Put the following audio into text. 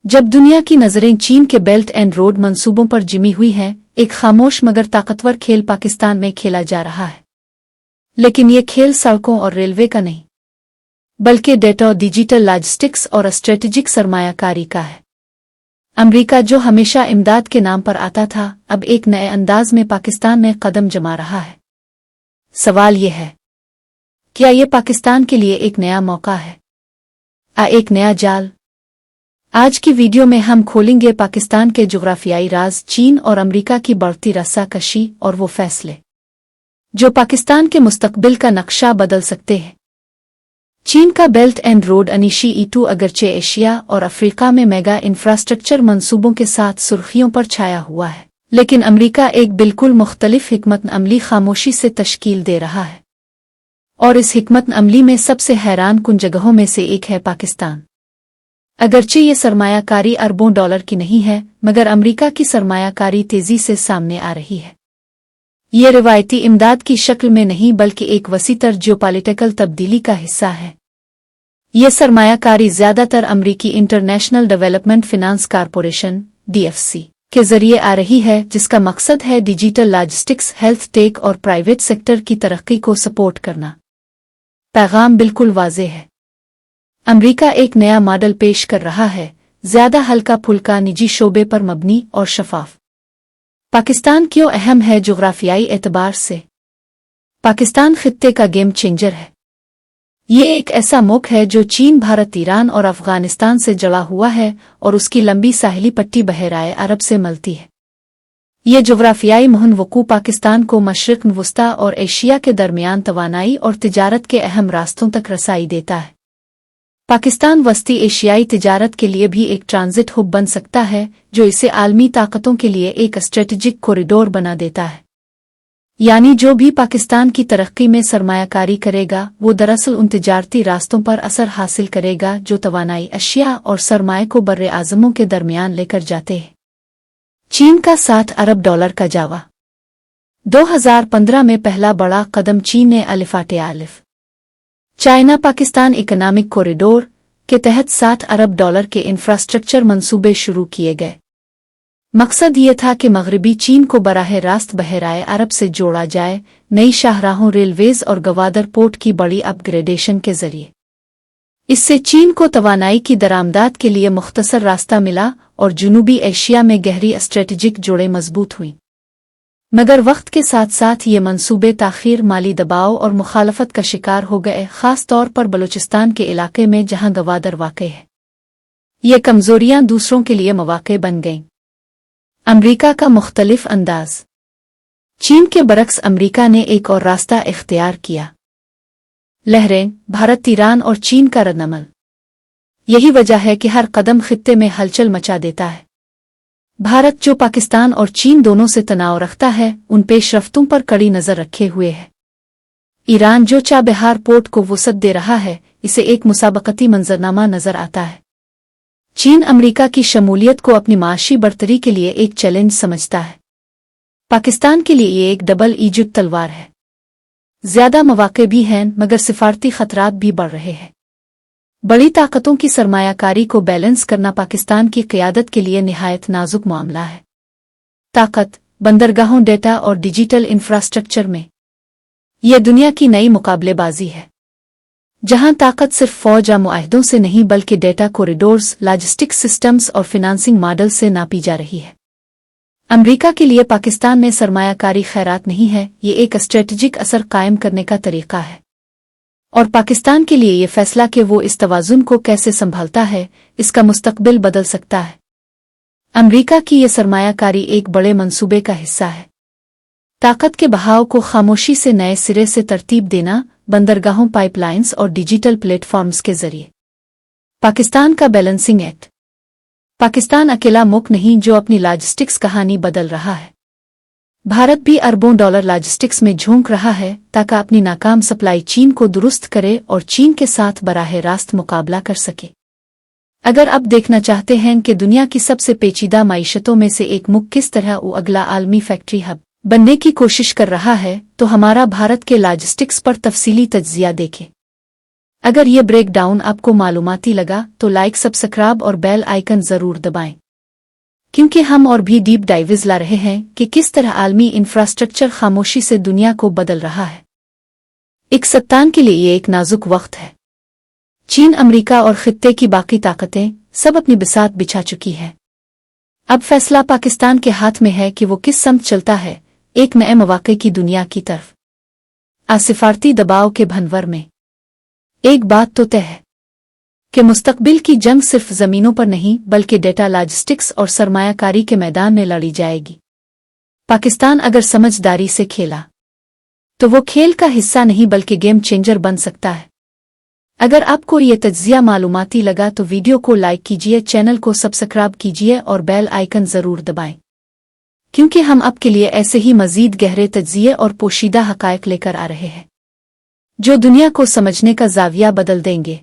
जब दुनिया की नजरें चीन के बेल्ट एंड रोड मंसूबों पर जिमी हुई हैं, एक खामोश मगर ताकतवर खेल पाकिस्तान में खेला जा रहा है। लेकिन ये खेल सड़कों और रेलवे का नहीं, बल्कि डेटा, डिजिटल लॉजिस्टिक्स और स्ट्रेटेजिक सरमायाकारी का है। अमेरिका, जो हमेशा इमदाद के नाम पर आता था, अब एक नए अंदाज में पाकिस्तान में कदम जमा रहा है। सवाल ये है, क्या ये पाकिस्तान के लिए एक नया मौका है, एक नया जाल? आज की वीडियो में हम खोलेंगे पाकिस्तान के जुग्राफियाई राज, चीन और अमेरिका की बढ़ती रस्साकशी और वो फैसले जो पाकिस्तान के मुस्तकबिल का नक्शा बदल सकते हैं। चीन का बेल्ट एंड रोड इनिशिएटिव अगरचे एशिया और अफ्रीका में मेगा इंफ्रास्ट्रक्चर मंसूबों के साथ सुर्खियों पर छाया हुआ है, लेकिन अमेरिका एक बिल्कुल मुख्तलिफ हिकमत अमली खामोशी से तश्कील दे रहा है। और इस हिकमत अमली में सबसे हैरान कुन जगहों में से एक है पाकिस्तान। अगरचे ये सरमायाकारी अरबों डॉलर की नहीं है, मगर अमेरिका की सरमायाकारी तेजी से सामने आ रही है। ये रिवायती इमदाद की शक्ल में नहीं, बल्कि एक वसीतर जियोपॉलिटिकल तब्दीली का हिस्सा है। ये सरमायाकारी ज्यादातर अमरीकी international development finance corporation (DFC) के जरिए आ रही है, जिसका मकसद है डिजिटल लॉजिस्टिक्स, हेल्थ टेक और प्राइवेट सेक्टर की तरक्की को सपोर्ट करना। पैगाम बिल्कुल वाज़ेह है, अमेरिका एक नया मॉडल पेश कर रहा है, ज्यादा हल्का फुल्का, निजी शोबे पर मबनी और शफाफ। पाकिस्तान क्यों अहम है जुग्राफियाई एतबार से? पाकिस्तान खित्ते का गेम चेंजर है। ये एक ऐसा मुल्क है जो चीन, भारत, ईरान और अफगानिस्तान से जुड़ा हुआ है और उसकी लंबी साहिली पट्टी बहराए अरब से मिलती है। ये जुग्राफियाई मुहन-वकू पाकिस्तान को मशरिक़ वस्ता और एशिया के दरमियान तवानाई और तिजारत के अहम रास्तों तक रसाई देता है। पाकिस्तान वस्ती एशियाई तिजारत के लिए भी एक ट्रांजिट हब बन सकता है, जो इसे आलमी ताकतों के लिए एक स्ट्रेटेजिक कॉरिडोर बना देता है। यानी जो भी पाकिस्तान की तरक्की में सरमायाकारी करेगा, वो दरअसल उन तिजारती रास्तों पर असर हासिल करेगा जो तवानाई, अशिया और सरमाए को बर्रे आज़मों के दरमियान लेकर जाते हैं। चीन का $60 अरब का जावा। 2015 में पहला बड़ा कदम चीन ने अलिफ चाइना पाकिस्तान इकोनॉमिक कॉरिडोर के तहत $60 अरब के इंफ्रास्ट्रक्चर मंसूबे शुरू किए गए। मकसद ये था कि मगरबी चीन को बराह रास्त बहराए अरब से जोड़ा जाए, नई शाहराहों, रेलवेज और गवादर पोर्ट की बड़ी अपग्रेडेशन के जरिए। इससे चीन को तवानाई की दरामदात के लिए मुख्तसर रास्ता मिला और जनूबी एशिया में गहरी स्ट्रेटेजिक जोड़ें मजबूत हुईं। मगर वक्त के साथ साथ ये मंसूबे ताख़ीर, माली दबाव और मुखालफत का शिकार हो गए, खास तौर पर बलूचिस्तान के इलाके में जहां गवादर वाक़ई है। ये कमजोरियां दूसरों के लिए मौक़े बन गईं। अमेरिका का मुख्तलिफ अंदाज। चीन के बरक्स अमेरिका ने एक और रास्ता इख्तियार किया। लहरें, भारत, ईरान और चीन का रद्दअमल। यही वजह है कि हर कदम खित्ते में हलचल मचा देता है। भारत, जो पाकिस्तान और चीन दोनों से तनाव रखता है, उन पेशरफ्तों पर कड़ी नजर रखे हुए है। ईरान, जो चाबहार पोर्ट को वसअत दे रहा है, इसे एक मुसाबकती मंजरनामा नजर आता है। चीन अमेरिका की शमूलियत को अपनी माशी बढ़तरी के लिए एक चैलेंज समझता है। पाकिस्तान के लिए ये एक डबल एज्ड तलवार है। ज्यादा मौक़े भी हैं, मगर सिफारती खतरात भी बढ़ रहे हैं। बड़ी ताकतों की सरमायाकारी को बैलेंस करना पाकिस्तान की क़यादत के लिए निहायत नाजुक मामला है। ताकत, बंदरगाहों, डेटा और डिजिटल इंफ्रास्ट्रक्चर में यह दुनिया की नई मुकाबलेबाजी है, जहां ताकत सिर्फ फौज या मुआहदों से नहीं, बल्कि डेटा कॉरिडोर्स, लॉजिस्टिक्स सिस्टम्स और फिनांसिंग मॉडल से नापी जा रही है। अमेरिका के लिए पाकिस्तान में सरमायाकारी खैरात नहीं है, ये एक स्ट्रेटेजिक असर कायम करने का तरीका है। और पाकिस्तान के लिए ये फैसला कि वो इस तवाज़ुन को कैसे संभालता है, इसका मुस्तकबिल बदल सकता है। अमेरिका की ये सरमायाकारी एक बड़े मंसूबे का हिस्सा है। ताकत के बहाव को खामोशी से नए सिरे से तरतीब देना, बंदरगाहों, पाइपलाइंस और डिजिटल प्लेटफॉर्म्स के जरिए। पाकिस्तान का बैलेंसिंग एक्ट। पाकिस्तान अकेला मुल्क नहीं जो अपनी लॉजिस्टिक्स कहानी बदल रहा है। भारत भी अरबों डॉलर लॉजिस्टिक्स में झोंक रहा है ताकि अपनी नाकाम सप्लाई चीन को दुरुस्त करे और चीन के साथ बराह रास्त मुकाबला कर सके। अगर आप देखना चाहते हैं कि दुनिया की सबसे पेचीदा माइशतों में से एक मुल्क किस तरह वो अगला आलमी फैक्ट्री हब बनने की कोशिश कर रहा है, तो हमारा भारत के लॉजिस्टिक्स पर तफसीली तज्जिया देखें। अगर ये ब्रेक डाउन आपको मालूमाती लगा तो लाइक सब्सक्राइब और बेल आइकन जरूर दबाएं, क्योंकि हम और भी डीप डाइव्स ला रहे हैं कि किस तरह आलमी इंफ्रास्ट्रक्चर खामोशी से दुनिया को बदल रहा है। पाकिस्तान के लिए ये एक नाजुक वक्त है। चीन, अमेरिका और खित्ते की बाकी ताकतें सब अपनी बिसात बिछा चुकी हैं। अब फैसला पाकिस्तान के हाथ में है कि वो किस समत चलता है, एक नए मौके की दुनिया की तरफ। सिफारती दबाव के भंवर में एक बात तो तय है कि मुस्तकबिल की जंग सिर्फ जमीनों पर नहीं बल्कि डेटा, लॉजिस्टिक्स और सरमायाकारी के मैदान में लड़ी जाएगी। पाकिस्तान अगर समझदारी से खेला तो वो खेल का हिस्सा नहीं बल्कि गेम चेंजर बन सकता है। अगर आपको ये तज्जिया मालूमाती लगा तो वीडियो को लाइक कीजिए, चैनल को सब्सक्राइब कीजिए और बेल आइकन जरूर दबाएं, क्योंकि हम आपके लिए ऐसे ही मजीद गहरे तज्जिए और पोशीदा हकायक लेकर आ रहे हैं जो दुनिया को समझने का ज़ाविया बदल देंगे।